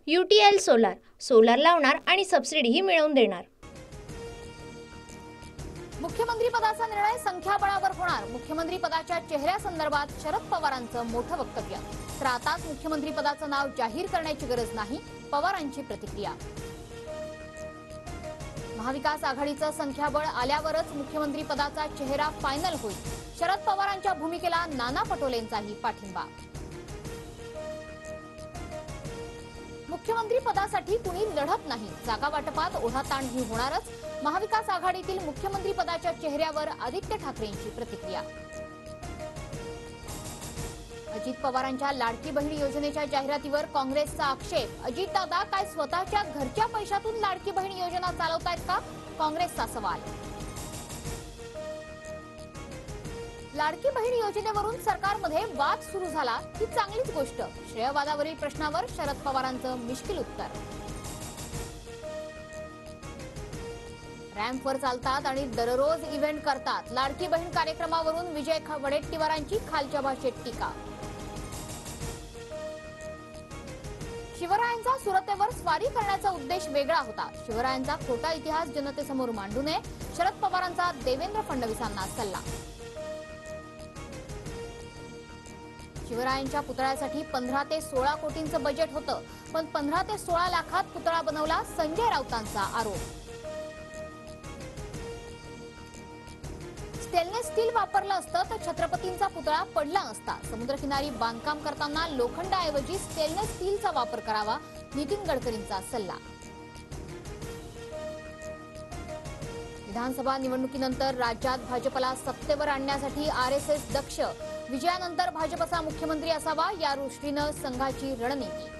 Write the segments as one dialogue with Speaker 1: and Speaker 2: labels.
Speaker 1: UTL solar solar लावणार आणि सबसिडीही मिळवून देणार।
Speaker 2: मुख्यमंत्री पदाचा निर्णय संख्याबळावर होणार। मुख्यमंत्री पदाच्या चेहऱ्यासंदर्भात शरद पवारांचं मोठं वक्तव्य। तर आताच मुख्यमंत्री पदाचं नाव जाहीर करण्याची गरज नाही, पवारांची प्रतिक्रिया। महाविकास आघाडीचं संख्याबळ आल्यावरच मुख्यमंत्री पदाचा चेहरा फायनल होईल। शरद पवारांच्या भूमिकेला नाना पटोलेंचाही पाठिंबा। मुख्यमंत्री पदासाठी कुणी लढत नाही, जागा वाटपात ओढाताणही होणारच। महाविकास आघाडीतील मुख्यमंत्री पदाच्या चेहऱ्यावर आदित्य ठाकरेंची प्रतिक्रिया। अजित पवारांच्या लाडकी बहीण योजनेच्या जाहिरातीवर काँग्रेसचा आक्षेप। अजितदादा काय स्वतःच्या घरच्या पैशातून लाडकी बहीण योजना चालवतायत का, काँग्रेसचा सवाल। लाडकी बहीण योजनेवरून सरकारमध्ये वाद सुरू झाला ही चांगलीच गोष्ट। श्रेयवादावरील प्रश्नावर शरद पवारांचं मिश्किल उत्तर। रॅम्पवर चालतात आणि दररोज इव्हेंट करतात। लाडकी बहीण कार्यक्रमावरून विजय वडेट्टीवारांची खालच्या भाषेत टीका। शिवरायांचा सुरतेवर स्वारी करण्याचा उद्देश वेगळा होता। शिवरायांचा खोटा इतिहास जनतेसमोर मांडू नये, शरद पवारांचा देवेंद्र फडणवीसांना सल्ला। शिवरायांच्या पुतळ्यासाठी 15 ते 16 कोटींचं बजेट होतं, पण 15 ते 16 लाखात पुतळा बनवला, संजय राऊतांचा आरोप। स्टेनलेस स्टील वापरलं असतं तर छत्रपतींचा पुतळा पडला नसता। समुद्रकिनारी बांधकाम करताना लोखंडाऐवजी स्टेनलेस स्टीलचा वापर करावा, नितीन गडकरींचा सल्ला। विधानसभा निवडणुकीनंतर राज्यात भाजपला सत्तेवर आणण्यासाठी आरएसएस दक्ष। विजयानंतर भाजपचा मुख्यमंत्री असावा या दृष्टीनं संघाची रणनीती।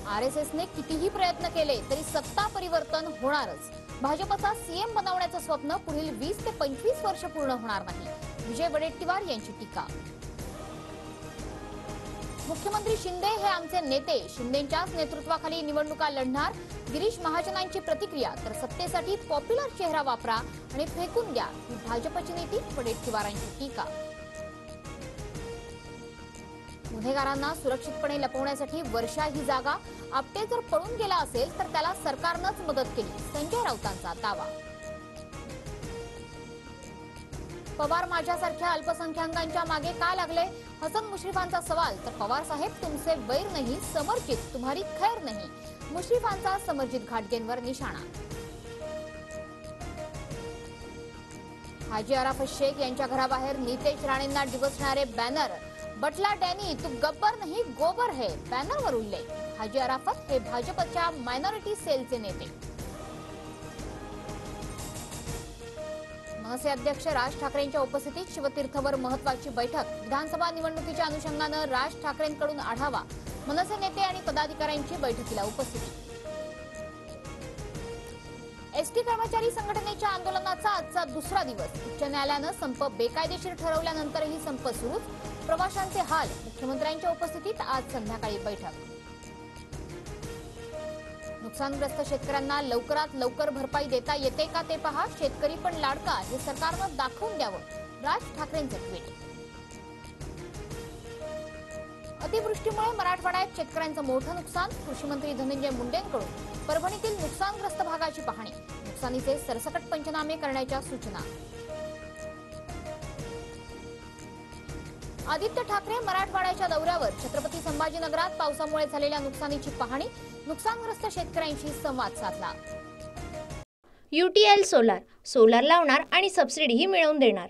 Speaker 2: आरएसएसने कितीही प्रयत्न केले तरी सत्ता परिवर्तन होणारच। भाजपचा सीएम बनवण्याचं स्वप्न पुढील 20 ते 25 वर्ष पूर्ण होणार नाही, विजय वडेट्टीवार यांची टीका। मुख्यमंत्री शिंदे हे आमचे नेते, शिंदेंच्याच नेतृत्वाखाली निवडणुका लढणार, गिरीश महाजनांची प्रतिक्रिया। तर सत्तेसाठी पॉप्युलर चेहरा वापरा आणि फेकून द्या ही भाजपची नीती, वडेट्टीवारांची टीका। गुन्हेगारांना सुरक्षितपणे लपवण्यासाठी वर्षा ही जागा। आपटे जर पळून गेला असेल तर त्याला सरकारनंच मदत केली, संजय राऊतांचा दावा। पवार माझ्यासारख्या अल्पसंख्याकांच्या मागे का लागले, हसन मुश्रीफांचा सवाल। तर पवार साहेब तुमसे वैर नहीं समर्जित, तुम्हारी खैर नहीं, मुश्रीफांचा समर्जित घाटगेंवर निशाणा। हाजी अराफत शेख यांच्या घराबाहेर नितेश राणेंना डिवचणारे बॅनर। बटला डॅनी तू गब्बर नहीं गोबर है, बॅनरवर उल्लेख। हाजी अराफत हे भाजपच्या मायनॉरिटी सेलचे नेते। मनसे अध्यक्ष राज ठाकरेंच्या उपस्थितीत शिवतीर्थवर महत्वाची बैठक। विधानसभा निवडणुकीच्या अनुषंगानं राज ठाकरेंकडून आढावा। मनसे नेते आणि पदाधिकाऱ्यांची बैठकीला उपस्थिती। एसटी कर्मचारी संघटनेच्या आंदोलनाचा आजचा दुसरा दिवस। उच्च न्यायालयानं संप बेकायदेशीर ठरवल्यानंतरही संप सुरूच। प्रवाशांचे हाल, मुख्यमंत्र्यांच्या उपस्थितीत आज संध्याकाळी बैठक। नुकसानग्रस्त शेतकऱ्यांना लवकरात लवकर भरपाई देता येते का ते पहा, शेतकरी पण लाडका हे सरकारनं दाखवून द्यावं, राज ठाकरेंचे ट्विट। अतिवृष्टीमुळे मराठवाड्यात शेतकऱ्यांचं मोठं नुकसान। कृषी मंत्री धनंजय मुंडेंकडून परभणीतील नुकसानग्रस्त भागाची पाहणी। नुकसानीचे सरसकट पंचनामे करण्याच्या सूचना। आदित्य ठाकरे मराठवाड्याच्या दौऱ्यावर। छत्रपती संभाजीनगरात पावसामुळे झालेल्या नुकसानीची पाहणी, नुकसानग्रस्त शेतकऱ्यांशी संवाद साधला।
Speaker 1: UTL सोलार सोलार लावणार आणि सबसिडीही मिळवून देणार।